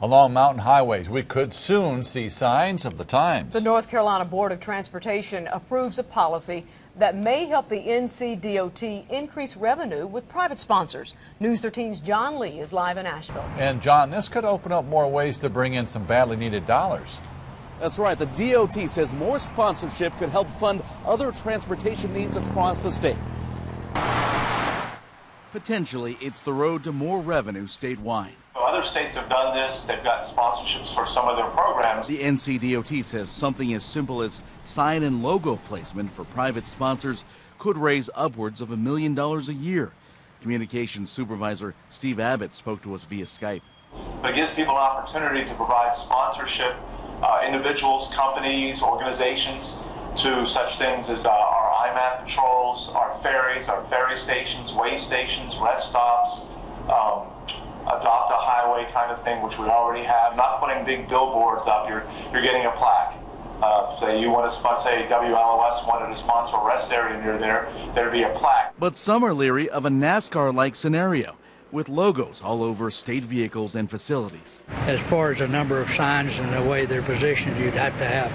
Along mountain highways, we could soon see signs of the times. The North Carolina Board of Transportation approves a policy that may help the NCDOT increase revenue with private sponsors. News 13's John Lee is live in Asheville. And John, this could open up more ways to bring in some badly needed dollars. That's right. The DOT says more sponsorship could help fund other transportation needs across the state. Potentially, it's the road to more revenue statewide. Other states have done this. They've got sponsorships for some of their programs. The NCDOT says something as simple as sign and logo placement for private sponsors could raise upwards of $1 million a year. Communications supervisor Steve Abbott spoke to us via Skype. But it gives people an opportunity to provide sponsorship, individuals, companies, organizations, to such things as our IMAP patrols, our ferries, our ferry stations, way stations, rest stops, adopt a highway kind of thing, which we already have. Not putting big billboards up, you're getting a plaque. Say you want to say WLOS wanted to sponsor a rest area near there, there'd be a plaque. But some are leery of a NASCAR-like scenario with logos all over state vehicles and facilities. As far as the number of signs and the way they're positioned, you'd have to have,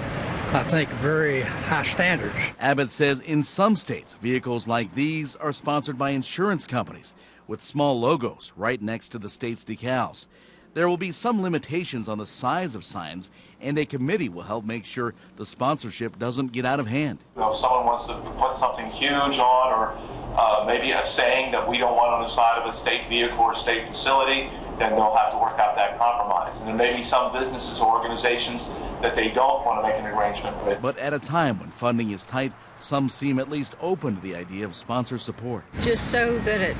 I think, very high standards. Abbott says in some states, vehicles like these are sponsored by insurance companies with small logos right next to the state's decals. There will be some limitations on the size of signs, and a committee will help make sure the sponsorship doesn't get out of hand. If someone wants to put something huge on, or maybe a saying that we don't want on the side of a state vehicle or state facility, then they'll have to work out that compromise. And there may be some businesses or organizations that they don't want to make an arrangement with. But at a time when funding is tight, some seem at least open to the idea of sponsor support. Just so that it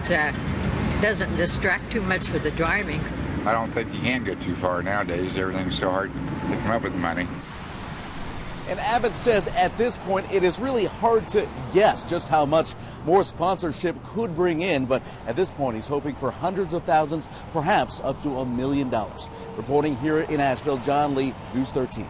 doesn't distract too much with the driving. I don't think you can go too far nowadays. Everything's so hard to come up with money. And Abbott says at this point it is really hard to guess just how much more sponsorship could bring in, but at this point he's hoping for hundreds of thousands, perhaps up to $1 million. Reporting here in Asheville, John Lee, News 13.